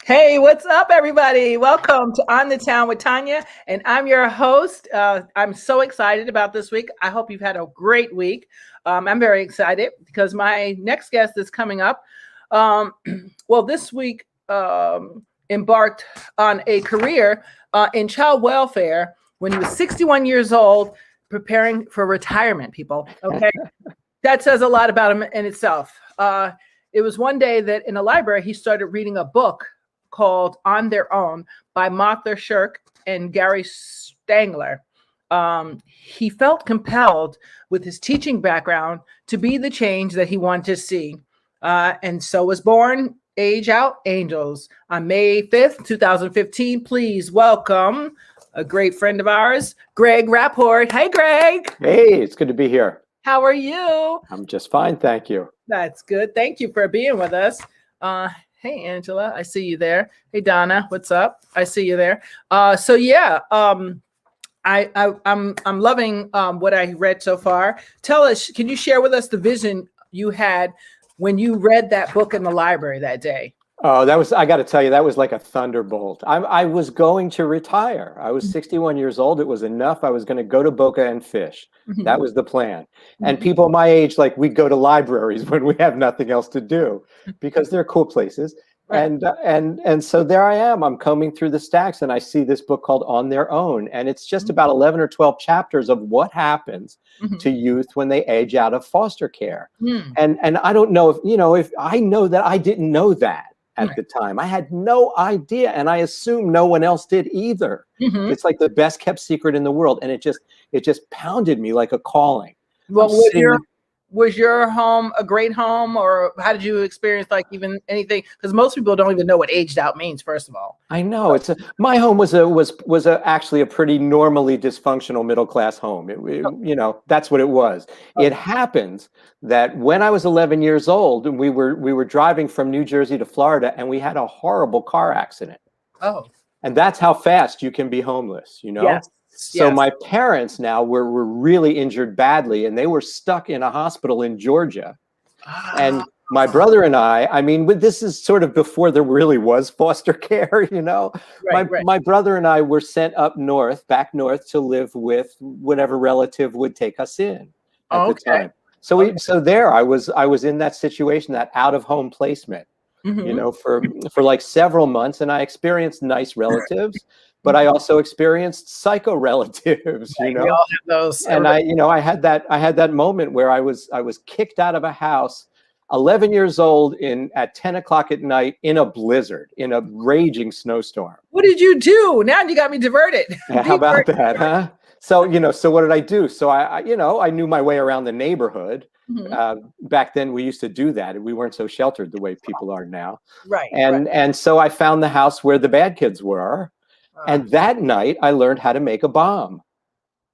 Hey, what's up, everybody? Welcome to On the Town with Tanya, and I'm your host. I'm so excited about this week. I hope you've had a great week. I'm very excited because my next guest is coming up. Um, well, this week embarked on a career in child welfare when he was 61 years old, preparing for retirement. People, okay, that says a lot about him in itself. It was one day that in a library he started reading a book called On Their Own by Martha Shirk and Gary Stangler. He felt compelled with his teaching background to be the change that he wanted to see. And so was born Age Out Angels on May 5th, 2015. Please welcome a great friend of ours, GregRapport. Hey, Greg. Hey, it's good to be here. How are you? I'm just fine, thank you. That's good. Thank you for being with us. Hey, Angela, I see you there. Hey, Donna, what's up? I see you there. I'm loving what I read so far. Tell us, can you share with us the vision you had when you read that book in the library that day? Oh, I got to tell you, that was like a thunderbolt. I was going to retire. I was 61 years old. It was enough. I was going to go to Boca and fish. Mhm. That was the plan. And Mhm. people my age, like we go to libraries when we have nothing else to do because they're cool places. Right. And so there I am. I'm combing through the stacks and I see this book called On Their Own. And it's just about 11 or 12 chapters of what happens Mhm. to youth when they age out of foster care. Mm. And I don't know if I know that I didn't know that at the time. I had no idea, and I assume no one else did either. Mhm. It's like the best kept secret in the world, and it just pounded me like a calling. Well, I'm sitting. was your home a great home, or how did you experience like even anything? Because most people don't even know what aged out means. First of all, I know my home was actually a pretty normally dysfunctional middle class home. That's what it was. It happens that when I was 11 years old, we were driving from New Jersey to Florida, and we had a horrible car accident. oh, And that's how fast you can be homeless, yes, So yes. my parents now were really injured badly, and they were stuck in a hospital in Georgia. And my brother and I mean, this is sort of before there really was foster care, Right, right. My brother and I were sent back north to live with whatever relative would take us in at the Okay. time. So there I was in that situation, that out of home placement. Mhm. For like several months, and I experienced nice relatives, but I also experienced psycho relatives, Right, we all have those. and I had that moment where I was kicked out of a house, 11 years old, at 10 o'clock at night in a blizzard, in a raging snowstorm. What did you do? Now you got me diverted. How about that, huh? So what did I do? So I knew my way around the neighborhood. Mhm. Back then we used to do that. We weren't so sheltered the way people are now. Right, right. And so I found the house where the bad kids were. Uh, And that night I learned how to make a bomb.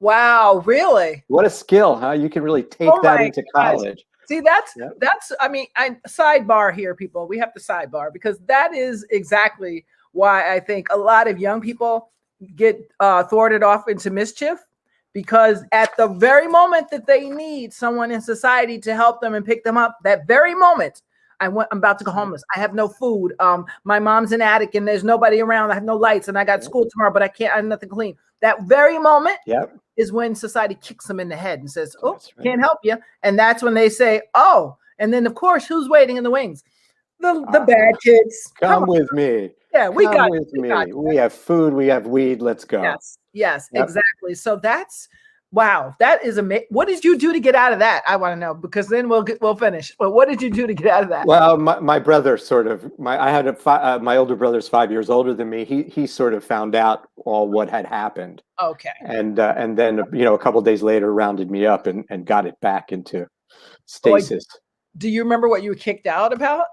wow, really? What a skill, huh? You can really take Oh that my into gosh. college. See, that's Yep. that's I mean, I sidebar here, people. We have to sidebar because that is exactly why I think a lot of young people get thwarted off into mischief because at the very moment that they need someone in society to help them and pick them up, that very moment, I'm about to go homeless. I have no food. My mom's an addict and there's nobody around. I have no lights and I got school tomorrow, but I have nothing clean. That very moment Yep. is when society kicks them in the head and says, "Oh, That's right. can't help you." And that's when they say, "Oh," and then of course, who's waiting in the wings? The bad kids. Come On. with me. Yeah, we Come got with you. We got me. you. We have food. We have weed. Let's go. Yes, yes, Yep. exactly. So that's wow. That is amazing. What did you do to get out of that? I want to know because then we'll finish. But what did you do to get out of that? Well, my brother I had my older brother's 5 years older than me. He sort of found out all what had happened, Okay. and then a couple of days later rounded me up and got it back into stasis. Do you remember what you were kicked out about?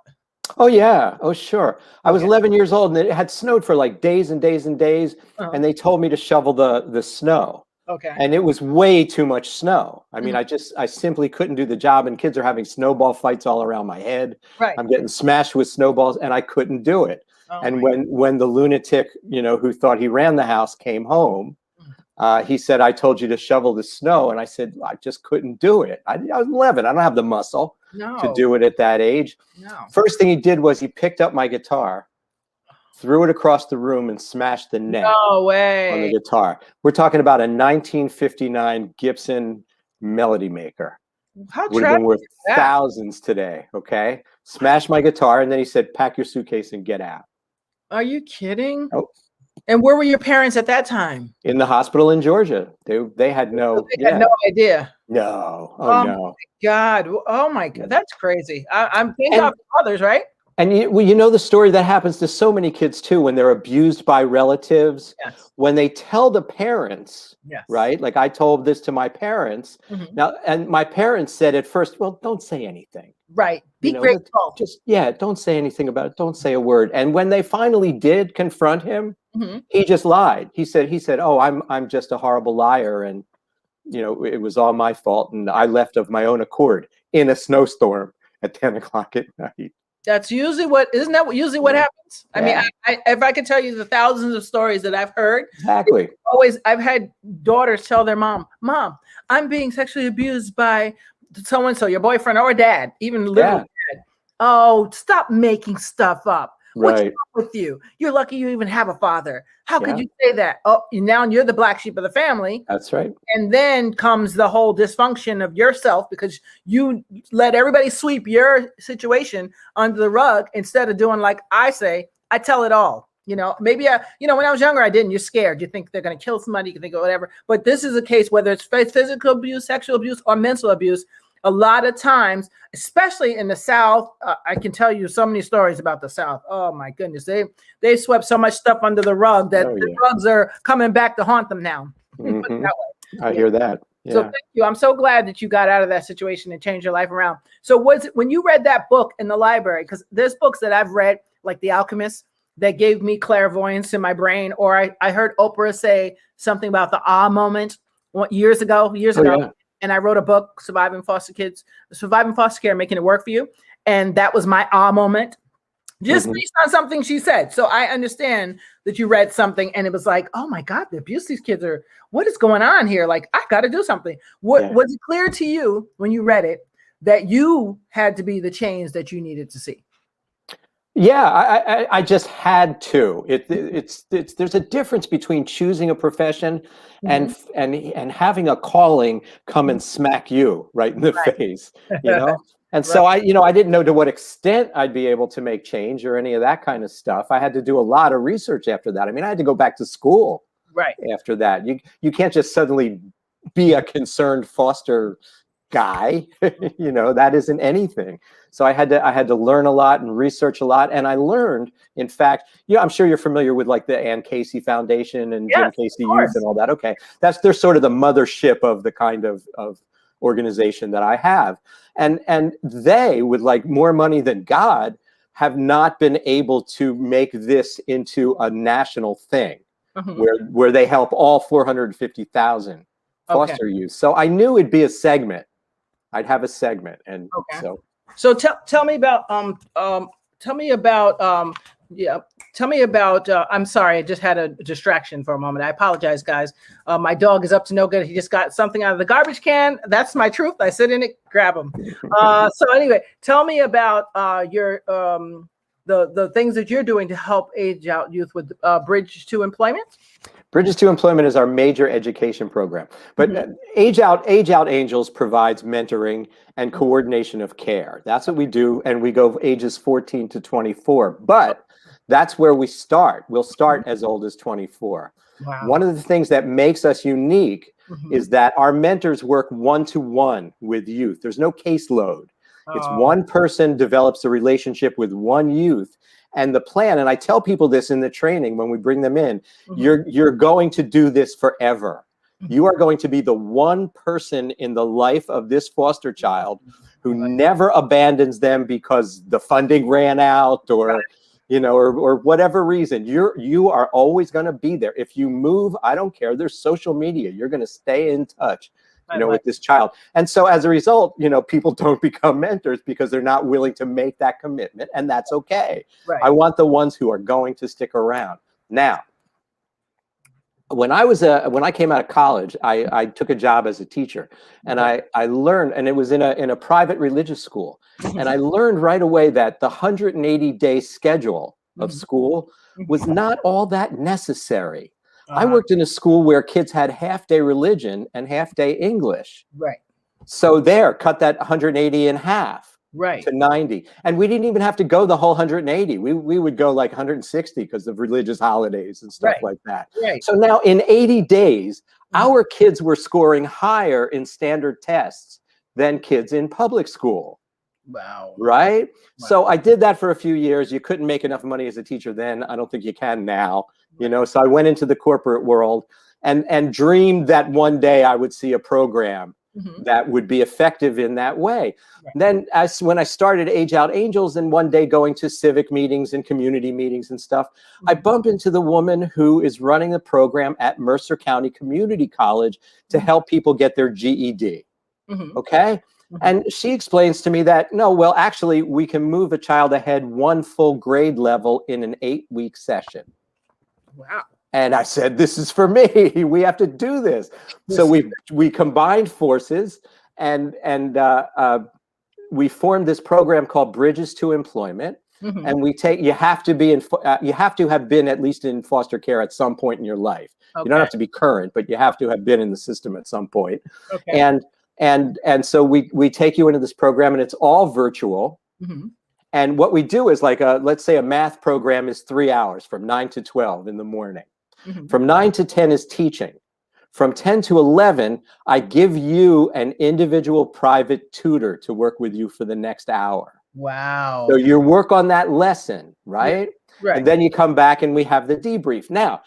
Oh yeah. Oh sure. I was Okay. 11 years old, and it had snowed for like days and days and days, and they told me to shovel the snow. Okay. And it was way too much snow. I mean, I simply couldn't do the job, and kids are having snowball fights all around my head. Right. I'm getting smashed with snowballs, and I couldn't do it. Oh And my when the lunatic, who thought he ran the house came home, he said, "I told you to shovel the snow," and I said, "I just couldn't do it. I was 11. I don't have the muscle to No. do it at that age." No. First thing he did was he picked up my guitar, threw it across the room and smashed the neck No on the way. guitar. We're talking about a 1959 Gibson Melody Maker. How Would have tragic been worth is that? thousands today. Okay. Smashed my guitar. And then he said, pack your suitcase and get out. Are you kidding? Oh, And where were your parents at that time? in the hospital in Georgia. They had So no, they had no idea. no. Oh, Oh no. my God. Oh my God. That's crazy. I'm thank And God for others, right? And you know the story that happens to so many kids too when they're abused by relatives, Yes. when they tell the parents, Yes. right? Like I told this to my parents. Mhm. Now, and my parents said at first, well, don't say anything. Right. Be You know, grateful. just, yeah, don't say anything about it. Don't say a word. And when they finally did confront him, Mhm. he just lied. He said, oh, I'm just a horrible liar. And, you know, it was all my fault. And I left of my own accord in a snowstorm at 10 o'clock at night. That's usually isn't that usually what happens? I mean, if I could tell you the thousands of stories that I've heard, Exactly. I've had daughters tell their mom, I'm being sexually abused by so and so, your boyfriend or dad, even literally dad. Oh, stop making stuff up. What's Right. wrong with you? You're lucky you even have a father. How could Yeah. you say that? Oh, now you're the black sheep of the family. That's right. And then comes the whole dysfunction of yourself because you let everybody sweep your situation under the rug instead of doing like I say, I tell it all. You know, maybe when I was younger, I didn't. You're scared. You think they're going to kill somebody. You can think of whatever. But this is a case, whether it's physical abuse, sexual abuse, or mental abuse. A lot of times, especially in the South, I can tell you so many stories about the South. Oh my goodness, they swept so much stuff under the rug that the rugs are coming back to haunt them now. Mm-hmm. I hear that. Yeah. So thank you. I'm so glad that you got out of that situation and changed your life around. So was it when you read that book in the library? Because there's books that I've read, like The Alchemist, that gave me clairvoyance in my brain, or I heard Oprah say something about the moment years ago. Yeah. And I wrote a book, Surviving Foster Care, Making It Work for You. And that was my moment, just based on something she said. So I understand that you read something and it was like, oh my God, the abuse these kids are, what is going on here? Like, I got to do something. Was it clear to you when you read it that you had to be the change that you needed to see? Yeah, I just had to. There's a difference between choosing a profession and having a calling come and smack you right in the face, you know? And so I didn't know to what extent I'd be able to make change or any of that kind of stuff. I had to do a lot of research after that. I mean, I had to go back to school after that. You can't just suddenly be a concerned foster guy. You know, that isn't anything. So I had to learn a lot and research a lot. And I learned, in fact, I'm sure you're familiar with like the Ann Casey Foundation and Jim Casey Youth and all that. Okay. They're sort of the mothership of the kind of organization that I have. And they, with like more money than God, have not been able to make this into a national thing where they help all 450,000 foster youth. So I knew it'd be a segment. I'd have a segment. And so tell me about I'm sorry, I just had a distraction for a moment. I apologize, guys. My dog is up to no good. He just got something out of the garbage can. That's my truth. I sit in it, grab him. So anyway, tell me about your the things that you're doing to help age out youth with Bridge to Employment. Bridges to Employment is our major education program. But Age Out Angels provides mentoring and coordination of care. That's what we do. And we go ages 14 to 24. But that's where we start. We'll start as old as 24. Wow. One of the things that makes us unique is that our mentors work one-to-one with youth. There's no caseload. It's one person develops a relationship with one youth. And the plan, and I tell people this in the training when we bring them in, you're going to do this forever. You are going to be the one person in the life of this foster child who never abandons them because the funding ran out or or whatever reason. You are always going to be there. If you move, I don't care. There's social media. You're going to stay in touch. With this child. And so as a result, people don't become mentors because they're not willing to make that commitment, and that's okay. I want the ones who are going to stick around. Now, when I came out of college, I took a job as a teacher, and I learned, and it was in a private religious school, and I learned right away that the 180-day schedule of Mhm. school was Mhm. not all that necessary. I Uh-huh. worked in a school where kids had half-day religion and half-day English. Right. So there, cut that 180 in half Right. to 90. And we didn't even have to go the whole 180. We would go like 160 because of religious holidays and stuff Right. like that. Right. So now in 80 days, Mhm. our kids were scoring higher in standard tests than kids in public school. Wow. Right? Wow. So I did that for a few years. You couldn't make enough money as a teacher then. I don't think you can now, Right. So I went into the corporate world and dreamed that one day I would see a program Mhm. that would be effective in that way. Right. Then when I started Age Out Angels and one day going to civic meetings and community meetings and stuff, I Mhm. bump into the woman who is running the program at Mercer County Community College to Mhm. help people get their GED. Mhm. Okay. Mhm. And she explains to me that, no, well, actually, we can move a child ahead one full grade level in an 8-week session. Wow. And I said, this is for me. We have to do this. So This we combined forces and we formed this program called Bridges to Employment. Mhm. And you have to have been at least in foster care at some point in your life. You don't Okay. have to be current, but you have to have been in the system at some point. Okay. And so we take you into this program, and it's all virtual. Mhm. And what we do is like let's say a math program is 3 hours from 9 to 12 in the morning. Mhm. From 9 to 10 is teaching. From 10 to 11, I give you an individual private tutor to work with you for the next hour. So Wow. you work on that lesson, Yeah. right? Right. And then you come back and we have the debrief. Now,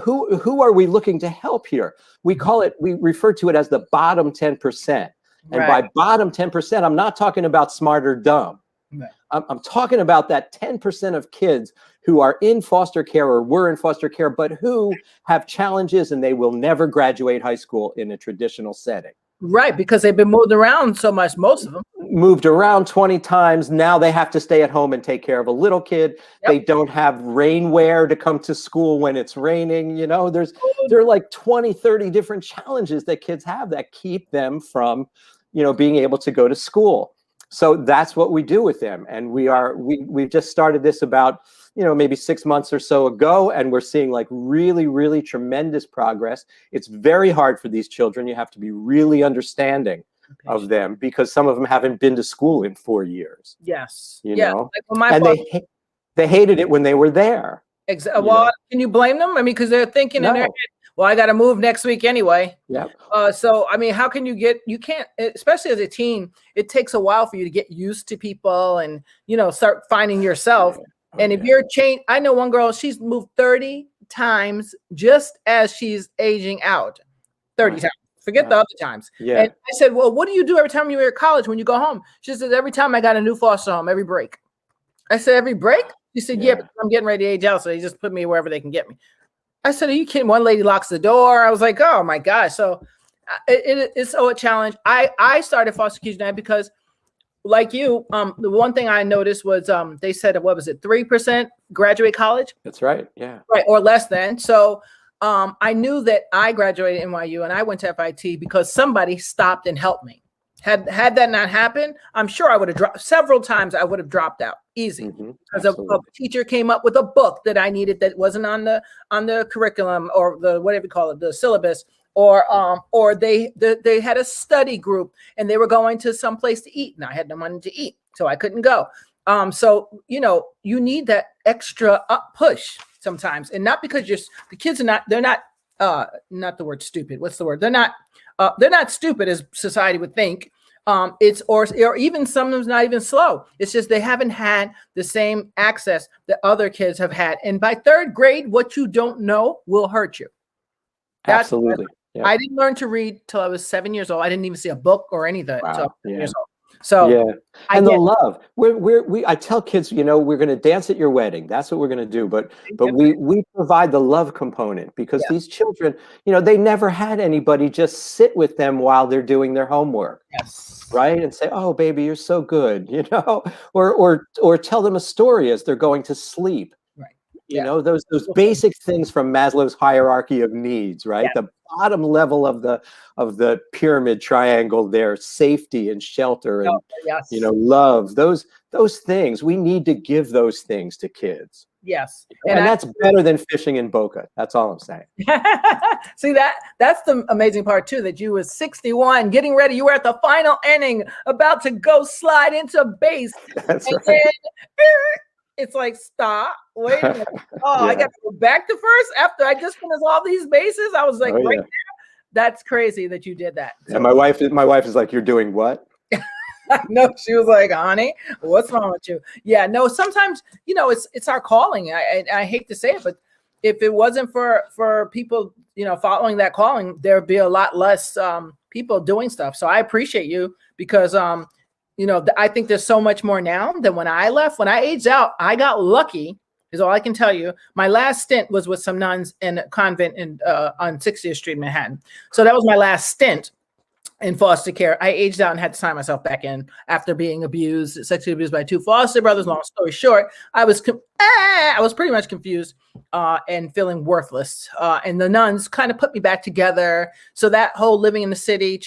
who are we looking to help here? We refer to it as the bottom 10%. And Right. by bottom 10%, I'm not talking about smart or dumb. Right. I'm talking about that 10% of kids who are in foster care or were in foster care, but who have challenges and they will never graduate high school in a traditional setting. Right, because they've been moved around so much, most of them. Moved around 20 times. Now they have to stay at home and take care of a little kid. Yep. They don't have rainwear to come to school when it's raining. There are like 20, 30 different challenges that kids have that keep them from, being able to go to school. So that's what we do with them. And we've just started this about, maybe 6 months or so ago, and we're seeing like really, really tremendous progress. It's very hard for these children. You have to be really understanding of them because some of them haven't been to school in 4 years, Yes. Yeah. Like when my and father, they hated it when they were there. well, can you blame them? I mean, because they're thinking in their head, No. well, I got to move next week anyway. Yep. So, I mean, how can you can't, especially as a teen, it takes a while for you to get used to people and, start finding yourself. And if you're changed, I know one girl, she's moved 30 times just as she's aging out. 30 times. Forget the other times. Yeah. And I said, well, what do you do every time you're at college when you go home? She says, every time I got a new foster home, every break. I said, every break? She said, yeah, because I'm getting ready to age out, so they just put me wherever they can get me. I said, are you kidding? One lady locks the door. I was like, oh my gosh. So it's a challenge. I started foster kids because like you, the one thing I noticed was they said, what was it, 3% graduate college? That's right. Yeah. Right, or less than. So I knew that I graduated NYU and I went to FIT because somebody stopped and helped me. Had that not happened, I'm sure I would have dropped several times. I would have dropped out easy because a teacher came up with a book that I needed that wasn't on the curriculum or the whatever you call it, the syllabus, or they had a study group and they were going to some place to eat and I had no money to eat, so I couldn't go. So you need that extra push sometimes, and not because the kids are they're not the word stupid. What's the word? They're not stupid as society would think. It's or even some of them's not even slow. It's just they haven't had the same access that other kids have had. And by third grade, what you don't know will hurt you. Absolutely. Yeah. I didn't learn to read till I was 7 years old. I didn't even see a book or any of that until I was 7 years old. So yeah, and the love. I tell kids, we're going to dance at your wedding. That's what we're going to do. But we provide the love component because these children, they never had anybody just sit with them while they're doing their homework. Yes. Right, and say, "Oh, baby, you're so good," or tell them a story as they're going to sleep. Right. Those basic things from Maslow's hierarchy of needs, right? Yeah. The bottom level of the pyramid triangle there, safety and shelter and love. Those things, we need to give those things to kids. Yes. And that's better than fishing in Boca. That's all I'm saying. See, that's the amazing part too, that you was 61, getting ready. You were at the final inning, about to go slide into base. That's and right. then it's like, stop, wait a minute. Oh, I got to go back to first after I just finished all these bases. I was like, right there. That's crazy that you did that. So, and my wife is like, you're doing what? No, she was like, honey, what's wrong with you? Yeah, no, sometimes, it's our calling. I hate to say it, but if it wasn't for people, following that calling, there'd be a lot less people doing stuff. So I appreciate you because, I think there's so much more now than when I left. When I aged out, I got lucky, is all I can tell you. My last stint was with some nuns in a convent on 60th Street, Manhattan. So that was my last stint in foster care. I aged out and had to sign myself back in after being sexually abused by 2 foster brothers. Long story short, I was pretty much confused and feeling worthless. And the nuns kind of put me back together. So that whole living in the city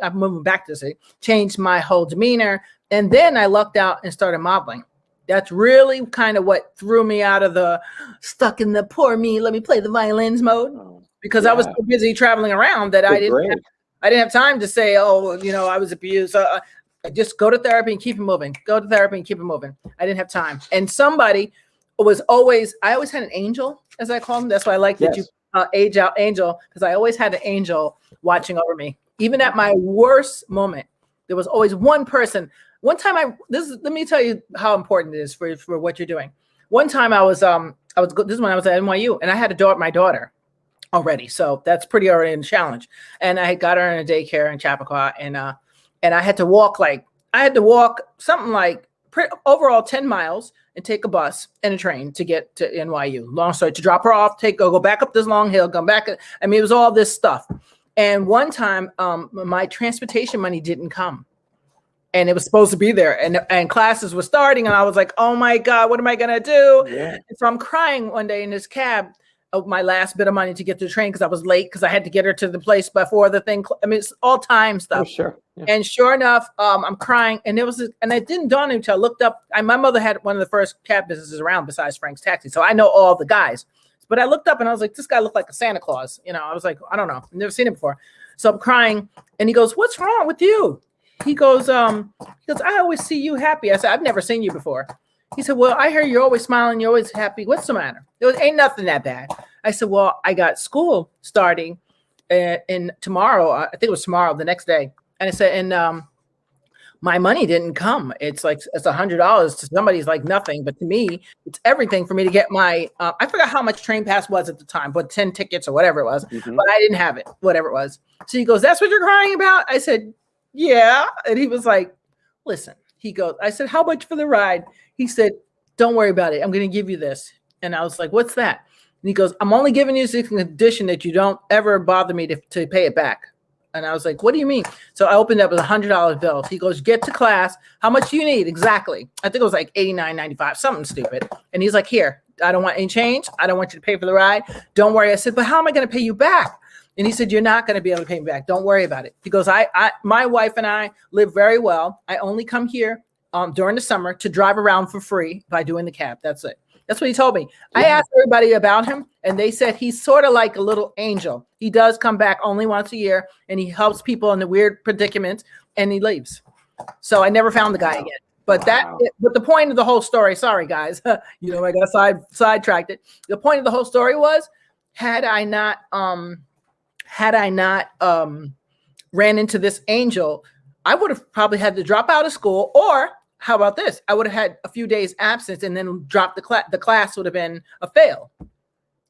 I'm moving back to the city, changed my whole demeanor. And then I lucked out and started modeling. That's really kind of what threw me out of the stuck in the poor me, let me play the violins mode, because I was so busy traveling around that I didn't have time to say, I was abused. Just go to therapy and keep it moving. Go to therapy and keep it moving. I didn't have time. And somebody I always had an angel, as I call them. That's why I like that you age out angel, because I always had an angel watching over me. Even at my worst moment, there was always one person. One time let me tell you how important it is for what you're doing. One time this is when I was at NYU, and I had my daughter already. So that's pretty already a challenge. And I got her in a daycare in Chappaqua, and I had to walk something like overall 10 miles and take a bus and a train to get to NYU. Long story, to drop her off, go back up this long hill, come back. I mean, it was all this stuff. And one time my transportation money didn't come. And it was supposed to be there, and classes were starting, and I was like, oh my God, what am I gonna do? Yeah. So I'm crying one day in this cab of my last bit of money to get to the train, because I was late, because I had to get her to the place before the thing. I mean, it's all time stuff. Oh, sure. Yeah. And sure enough, I'm crying, and it didn't dawn on me until I looked up. My mother had one of the first cab businesses around besides Frank's Taxi, so I know all the guys. But I looked up and I was like, this guy looked like a Santa Claus. I was like, I don't know, I've never seen him before. So I'm crying, and he goes, "What's wrong with you?" He goes, I always see you happy. I said, I've never seen you before. He said, well, I hear you're always smiling. You're always happy. What's the matter? Ain't nothing that bad. I said, well, I got school starting in tomorrow. I think it was tomorrow, the next day. And I said, and my money didn't come. It's $100 to somebody's like nothing, but to me, it's everything for me to get my, I forgot how much train pass was at the time, but 10 tickets or whatever it was, but I didn't have it, whatever it was. So he goes, that's what you're crying about? I said, yeah. And he was like, listen, he goes, I said, how much for the ride? He said, don't worry about it. I'm going to give you this. And I was like, what's that? And he goes, I'm only giving you this condition that you don't ever bother me to pay it back. And I was like, what do you mean? So I opened up with $100 bill. He goes, get to class. How much do you need? Exactly. I think it was like $89.95, something stupid. And he's like, here, I don't want any change. I don't want you to pay for the ride. Don't worry. I said, but how am I going to pay you back? And he said, you're not going to be able to pay me back. Don't worry about it. He goes, my wife and I live very well. I only come here during the summer to drive around for free by doing the cab. That's it. That's what he told me. Yeah. I asked everybody about him, and they said he's sort of like a little angel. He does come back only once a year, and he helps people in the weird predicaments, and he leaves. So I never found the guy again. But but the point of the whole story, sorry guys, I got sidetracked it. The point of the whole story was, had I not ran into this angel, I would have probably had to drop out of school, or how about this? I would have had a few days absence and then dropped the class. The class would have been a fail.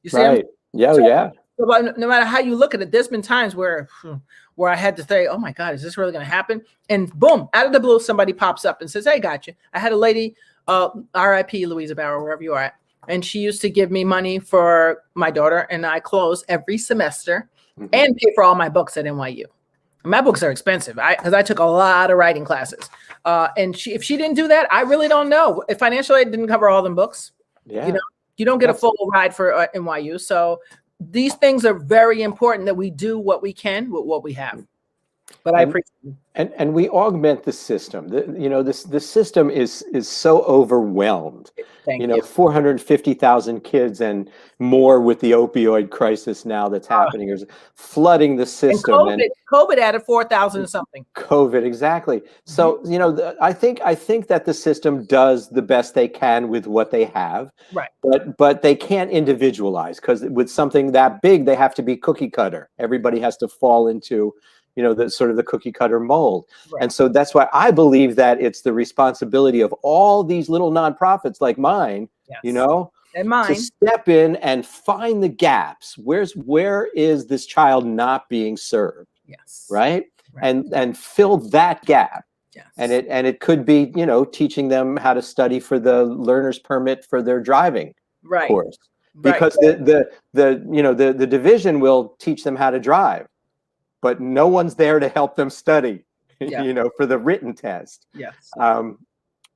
You see? Right. Yeah. So no matter how you look at it, there's been times where I had to say, oh my God, is this really going to happen? And boom, out of the blue, somebody pops up and says, hey, got you. I had a lady, R.I.P. Louisa Barrow, wherever you are at. And she used to give me money for my daughter, and I close every semester and pay for all my books at NYU. My books are expensive because I took a lot of writing classes. And if she didn't do that, I really don't know. If financial aid didn't cover all them books, you don't get a full ride for NYU. So these things are very important, that we do what we can with what we have. but I appreciate it. And we augment the system. The system is so overwhelmed. Thank you. 450,000 kids and more with the opioid crisis now that's happening is flooding the system. And COVID added 4,000 something. COVID, exactly. So, I think that the system does the best they can with what they have. Right. But they can't individualize, because with something that big, they have to be cookie cutter. Everybody has to fall into the sort of the cookie cutter mold. Right. And so that's why I believe that it's the responsibility of all these little nonprofits like mine, and mine, to step in and find the gaps. Where is this child not being served? Yes. Right. And fill that gap. Yes. And it could be, teaching them how to study for the learner's permit for their driving course, because the division will teach them how to drive, but no one's there to help them study, for the written test. Yes.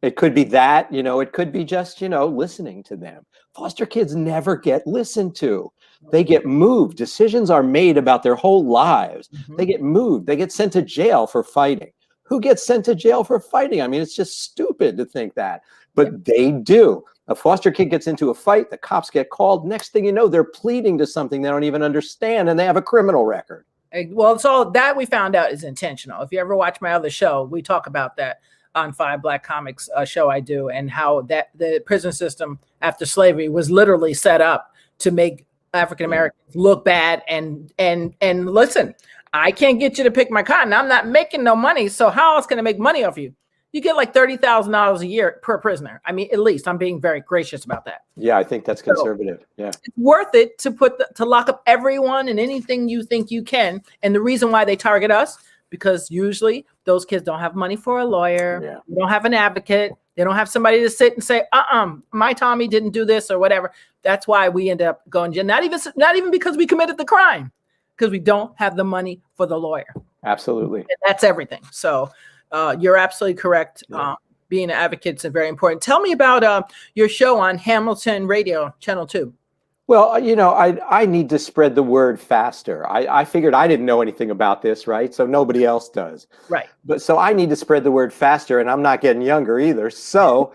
It could be that, it could be just, listening to them. Foster kids never get listened to. They get moved. Decisions are made about their whole lives. Mm-hmm. They get moved. They get sent to jail for fighting. Who gets sent to jail for fighting? I mean, it's just stupid to think that, but they do. A foster kid gets into a fight, the cops get called. Next thing you know, they're pleading to something they don't even understand, and they have a criminal record. Well, it's all that we found out is intentional. If you ever watch my other show, we talk about that on 5 Black Comics, show I do, and how that the prison system after slavery was literally set up to make African Americans look bad. And listen, I can't get you to pick my cotton. I'm not making no money. So how else can I make money off you? You get like $30,000 a year per prisoner. I mean, at least I'm being very gracious about that. Yeah, I think that's conservative. Yeah, it's worth it to lock up everyone and anything you think you can. And the reason why they target us, because usually those kids don't have money for a lawyer. Yeah. They don't have an advocate. They don't have somebody to sit and say, my Tommy didn't do this or whatever. That's why we end up going to jail. Not even because we committed the crime, because we don't have the money for the lawyer. Absolutely. And that's everything. So you're absolutely correct. Yeah. Being an advocate is very important. Tell me about your show on Hamilton Radio, Channel 2. Well, I need to spread the word faster. I figured I didn't know anything about this, right? So nobody else does. Right. But so I need to spread the word faster, and I'm not getting younger either. So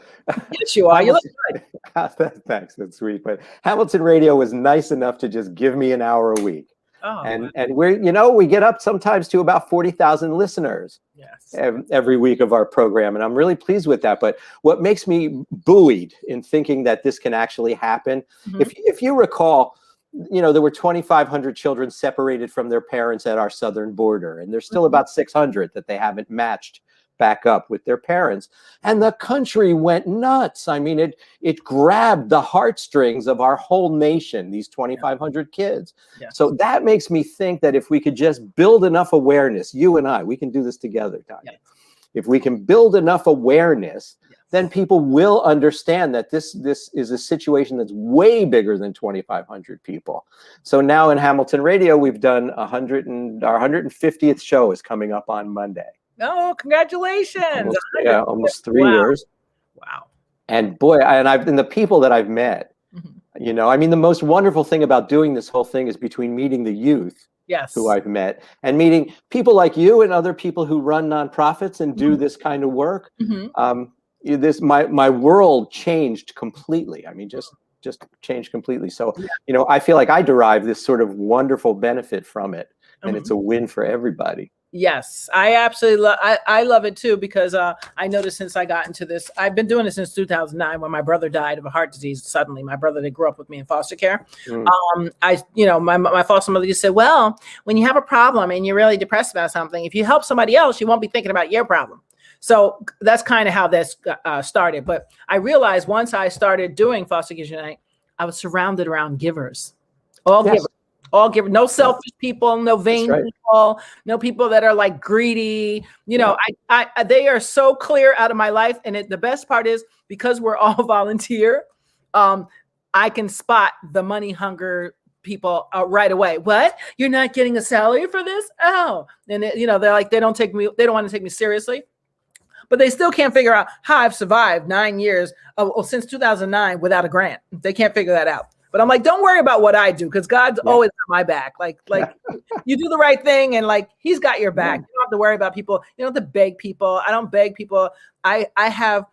yes, you are. You look good. Thanks, that's sweet. But Hamilton Radio was nice enough to just give me an hour a week. Oh, and we're we get up sometimes to about 40,000 listeners. Yes. Every week of our program, and I'm really pleased with that. But what makes me buoyed in thinking that this can actually happen, if you recall, there were 2,500 children separated from their parents at our southern border, and there's still about 600 that they haven't matched back up with their parents, and the country went nuts. I mean, it grabbed the heartstrings of our whole nation, these 2,500 kids. Yeah. So that makes me think that if we could just build enough awareness, you and I, we can do this together, Tanya. Yeah. If we can build enough awareness, then people will understand that this is a situation that's way bigger than 2,500 people. So now in Hamilton Radio, we've done our 150th show is coming up on Monday. Oh, congratulations. Almost 3 years. Wow. And boy, and the people that I've met, I mean, the most wonderful thing about doing this whole thing is between meeting the youth who I've met and meeting people like you and other people who run nonprofits and do this kind of work. My world changed completely. I mean, just changed completely. So, I feel like I derive this sort of wonderful benefit from it, and it's a win for everybody. Yes, I absolutely love. I love it too, because I noticed since I got into this, I've been doing it since 2009 when my brother died of a heart disease suddenly. My brother that grew up with me in foster care. My foster mother just said, well, when you have a problem and you're really depressed about something, if you help somebody else, you won't be thinking about your problem. So that's kind of how this started. But I realized once I started doing Foster Kids Unite, I was surrounded around givers, givers. All give, no selfish people, no vain people, no people that are like greedy. I they are so clear out of my life. And the best part is, because we're all volunteer, I can spot the money hunger people right away. What? You're not getting a salary for this? Oh, and they're like, they don't want to take me seriously. But they still can't figure out how I've survived 9 years since 2009 without a grant. They can't figure that out. But I'm like, don't worry about what I do, because God's Yeah. always got my back. Like you do the right thing, and like He's got your back. Yeah. You don't have to worry about people. You don't have to beg people. I don't beg people. I have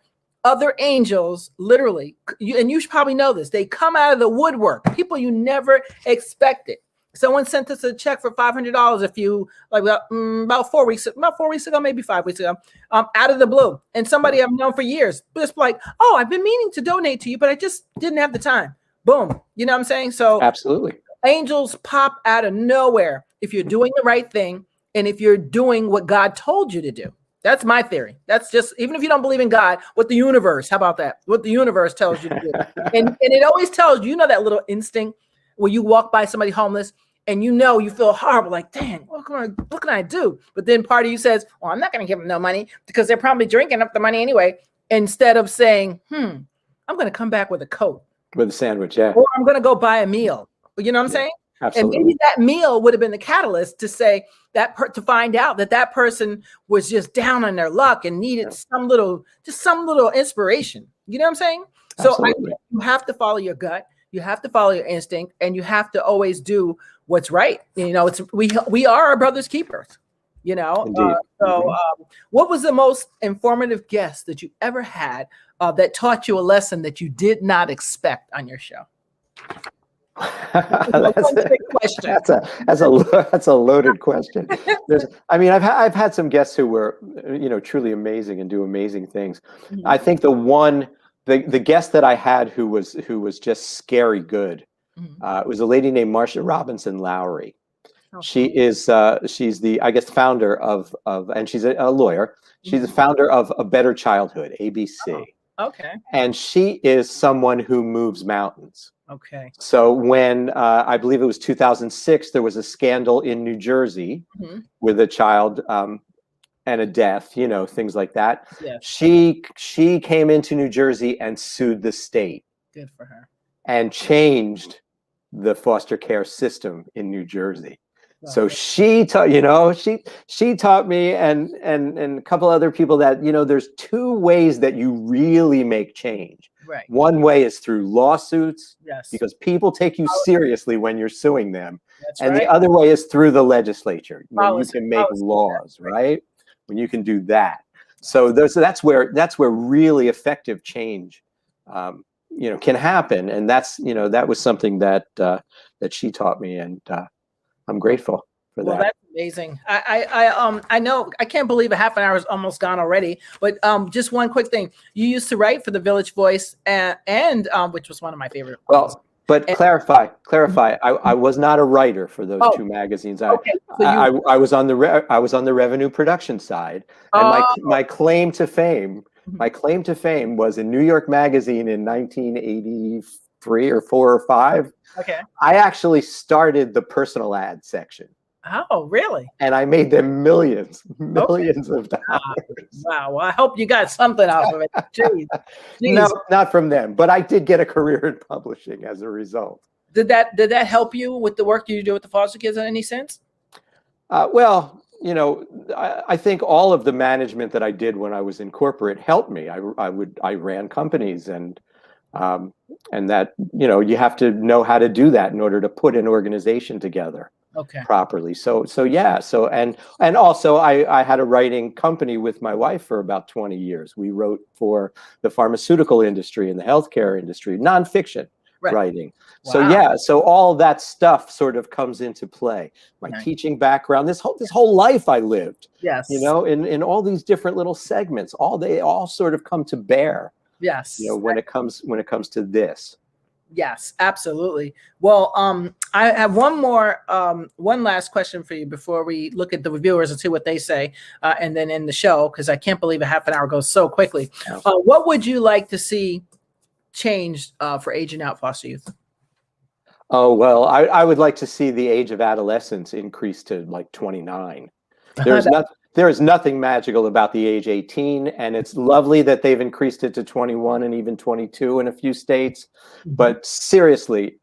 other angels, literally, and you should probably know this. They come out of the woodwork. People you never expected. Someone sent us a check for $500 a few, like about 4 weeks ago, maybe 5 weeks ago, out of the blue. And somebody I've known for years, just like, oh, I've been meaning to donate to you, but I just didn't have the time. Boom. You know what I'm saying? So Absolutely. Angels pop out of nowhere if you're doing the right thing and if you're doing what God told you to do. That's my theory. That's just, even if you don't believe in God, what the universe, how about that? What the universe tells you to do. And it always tells you, that little instinct where you walk by somebody homeless and you feel horrible, like, dang, what can I do? But then part of you says, well, I'm not going to give them no money because they're probably drinking up the money anyway. Instead of saying, I'm going to come back with a coat. With a sandwich, yeah. Or I'm going to go buy a meal. You know what I'm saying? Absolutely. And maybe that meal would have been the catalyst to say to find out that person was just down on their luck and needed some little inspiration. You know what I'm saying? Absolutely. So you have to follow your gut. You have to follow your instinct, and you have to always do what's right. We are our brother's keepers. Indeed. What was the most informative guest that you ever had that taught you a lesson that you did not expect on your show? That's a loaded question. I've had some guests who were, truly amazing and do amazing things. Mm-hmm. I think the guest that I had who was just scary good, was a lady named Marsha Robinson Lowry. Okay. She's the, I guess, founder of and she's a lawyer. She's the founder of A Better Childhood, ABC. Oh, okay. And she is someone who moves mountains. Okay. So when I believe it was 2006, there was a scandal in New Jersey with a child and a death, things like that. Yes. She came into New Jersey and sued the state. Good for her. And changed the foster care system in New Jersey. So she taught, she taught me and a couple other people that, there's two ways that you really make change. Right. One way is through lawsuits, yes, because people take you seriously when you're suing them. That's and right. The other way is through the legislature, when you can make laws, right? When you can do that. So that's where really effective change, can happen. And that was something that she taught me, and I'm grateful for that. Well, that's amazing. I know, I can't believe a half an hour is almost gone already, but just one quick thing. You used to write for the Village Voice and which was one of my favorite. Well, but clarify. I was not a writer for those two magazines. Okay. So I was on the revenue production side, and my claim to fame was in New York Magazine in 1983 or 4 or 5. Okay. I actually started the personal ad section. Oh, really? And I made them millions of dollars. Wow. Well, I hope you got something out of it. Jeez. No, not from them, but I did get a career in publishing as a result. Did that help you with the work you do with the foster kids in any sense? Well, I think all of the management that I did when I was in corporate helped me. I ran companies, and that, you have to know how to do that in order to put an organization together properly. So and also I had a writing company with my wife for about 20 years. We wrote for the pharmaceutical industry and the healthcare industry, nonfiction writing. Wow. So all that stuff sort of comes into play. My teaching background, this whole life I lived, yes, in all these different little segments, they all sort of come to bear. Yes. When it comes to this. Yes, absolutely. Well, I have one last question for you before we look at the reviewers and see what they say, and then in the show, because I can't believe a half an hour goes so quickly. What would you like to see changed for aging out foster youth? Oh, well, I would like to see the age of adolescence increase to like 29. There is nothing magical about the age 18, and it's lovely that they've increased it to 21 and even 22 in a few states. But seriously,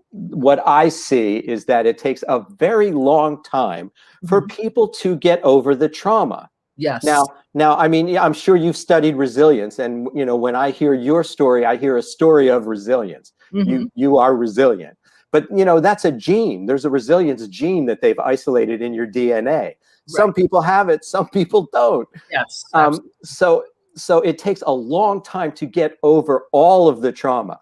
what I see is that it takes a very long time for people to get over the trauma. Yes. Now, I mean, yeah, I'm sure you've studied resilience, and when I hear your story, I hear a story of resilience. Hmm. You are resilient, but that's a gene. There's a resilience gene that they've isolated in your DNA. Right. Some people have it, some people don't. Yes. Absolutely. So it takes a long time to get over all of the trauma.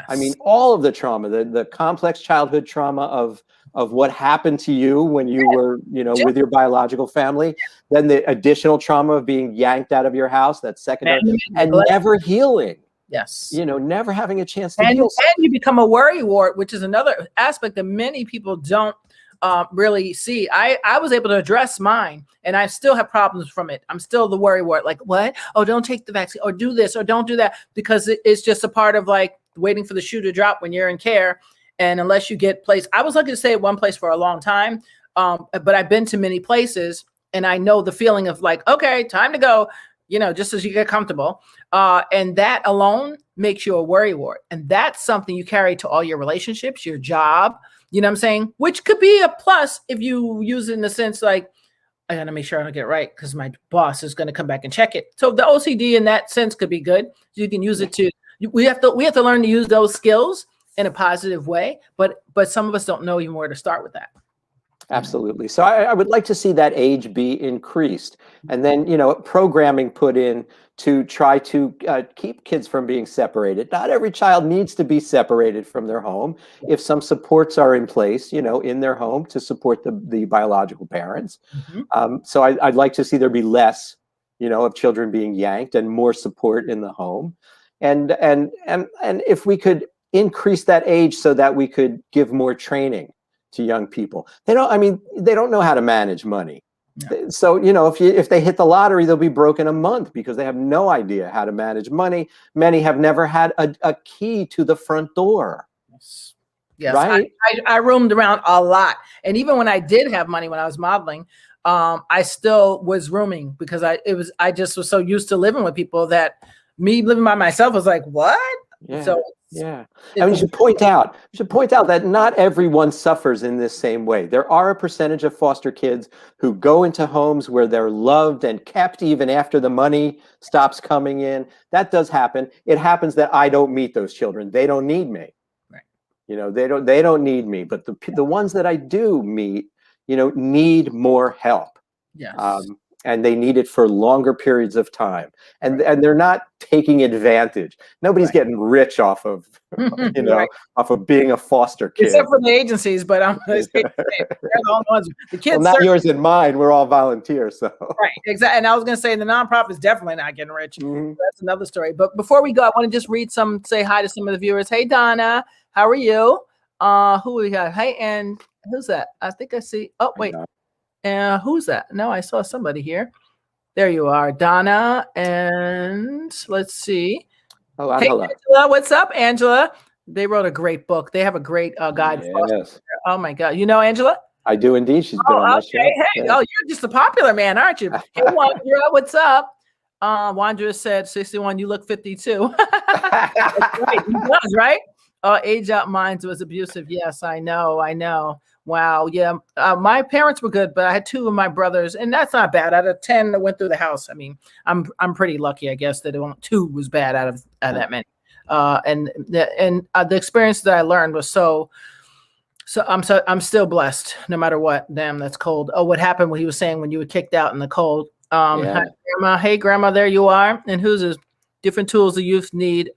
I mean, Yes. all of the trauma, the complex childhood trauma of what happened to you when you were, Just with your biological family, then the additional trauma of being yanked out of your house, that's secondary, abandonment, and neglect. never healing, Yes. never having a chance to And heal. you become a worry wart, which is another aspect that many people don't really see. I was able to address mine, and I still have problems from it. I'm still the worry wart. Like, what? Oh, don't take the vaccine, or do this, or don't do that, because it's just a part of like waiting for the shoe to drop when you're in care. And unless you get placed, I was lucky to stay at one place for a long time, but I've been to many places, and I know the feeling of like, okay, time to go. Just as you get comfortable. And that alone makes you a worry wart. And that's something you carry to all your relationships, your job, you know what I'm saying? Which could be a plus if you use it in the sense like, I got to make sure I don't get it right because my boss is going to come back and check it. So the OCD in that sense could be good. You can use it to, we have to learn to use those skills in a positive way. But some of us don't know even where to start with that. Absolutely. So I would like to see that age be increased, and then programming put in to try to keep kids from being separated. Not every child needs to be separated from their home. If some supports are in place, in their home to support the biological parents. So I'd like to see there be less, of children being yanked and more support in the home, and if we could increase that age so that we could give more training to young people. They don't know how to manage money. No. So, if they hit the lottery, they'll be broke in a month because they have no idea how to manage money. Many have never had a key to the front door. Yes. Right. I roamed around a lot. And even when I did have money when I was modeling, I still was rooming because I just was so used to living with people that me living by myself was like, what? Yeah. So yeah. And we should point out that not everyone suffers in this same way. There are a percentage of foster kids who go into homes where they're loved and kept even after the money stops coming in. That does happen. It happens that I don't meet those children. They don't need me. Right. They don't need me. But the ones that I do meet, need more help. Yes. And they need it for longer periods of time, and they're not taking advantage. Nobody's getting rich off of off of being a foster kid, except for the agencies. But I'm they're the only ones. The kids, well, not yours and mine. We're all volunteers, so right, exactly. And I was going to say the nonprofit's definitely not getting rich. That's another story. But before we go, I want to just say hi to some of the viewers. Hey, Donna, how are you? Who we got? Hey, and who's that? I think I see. Oh, wait. Who's that? No, I saw somebody here. There you are, Donna. And let's see. Oh, hey, hello. Angela, what's up, Angela? They wrote a great book. They have a great guide. Yes. Oh my God. You know Angela? I do indeed. She's been on my show. Hey, you're just a popular man, aren't you? Hey, Wandra, what's up? Wandra said 61, you look 52. That's right. He does, right? Age out minds was abusive. Yes, I know. Wow. Yeah. My parents were good, but I had two of my brothers, and that's not bad. Out of 10 that went through the house. I mean, I'm pretty lucky, I guess, that two was bad out of that many. And the experience that I learned was so I'm still blessed no matter what. Damn, that's cold. Oh, what happened when he was saying when you were kicked out in the cold? Hi, Grandma. Hey, Grandma, there you are. And who's this? Different tools the youth need.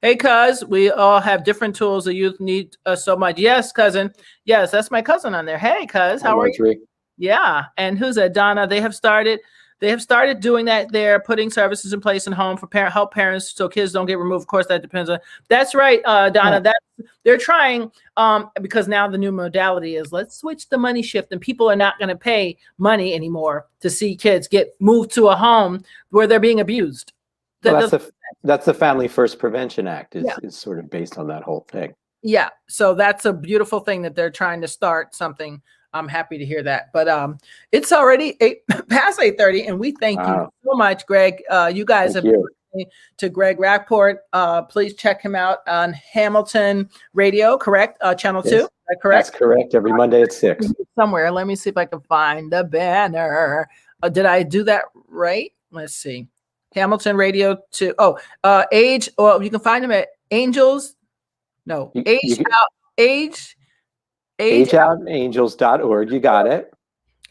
Hey, cuz, we all have different tools the youth need so much. Yes, cousin. Yes, that's my cousin on there. Hey, cuz, how are you? Yeah. And who's that? Donna. They have started doing that. They're putting services in place in home for help parents so kids don't get removed. Of course, that depends on. That's right, Donna. They're trying because now the new modality is let's switch the money shift, and people are not going to pay money anymore to see kids get moved to a home where they're being abused. That's the Family First Prevention Act is sort of based on that whole thing. Yeah. So that's a beautiful thing that they're trying to start something. I'm happy to hear that. But it's already past 8:30, and we thank you so much, Greg. You guys have been listening to GregRapport. Please check him out on Hamilton Radio, correct? Channel 2. Is that correct? That's correct. Every Monday at 6. Somewhere. Let me see if I can find the banner. Did I do that right? Let's see. Hamilton Radio 2. Oh, age. Well, you can find them at Angels. No, age out. Age. Age out. ageoutangels.org. You got it.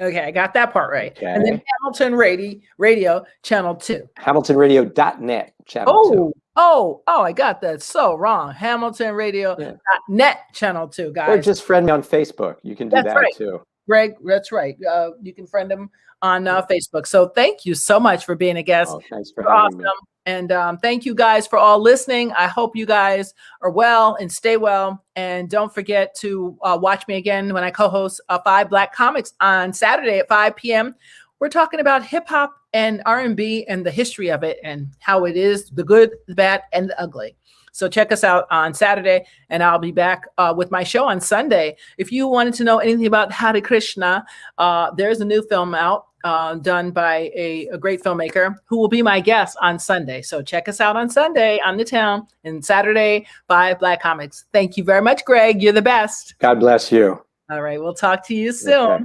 Okay, I got that part right. Okay. And then Hamilton Radio Channel 2. HamiltonRadio.net Channel 2. Oh, I got that so wrong. HamiltonRadio.net Channel 2, guys. Or just friend me on Facebook. You can do that right. too. Greg, that's right. You can friend them on Facebook. So thank you so much for being a guest. Oh, thanks for having me. And thank you guys for all listening. I hope you guys are well and stay well. And don't forget to watch me again when I co-host 5 Black Comics on Saturday at 5 p.m. We're talking about hip hop and R&B and the history of it and how it is, the good, the bad, and the ugly. So check us out on Saturday, and I'll be back with my show on Sunday. If you wanted to know anything about Hare Krishna, there's a new film out done by a great filmmaker who will be my guest on Sunday. So check us out on Sunday on the town, and Saturday, 5 Black Comics. Thank you very much, Greg. You're the best. God bless you. All right. We'll talk to you soon. Okay.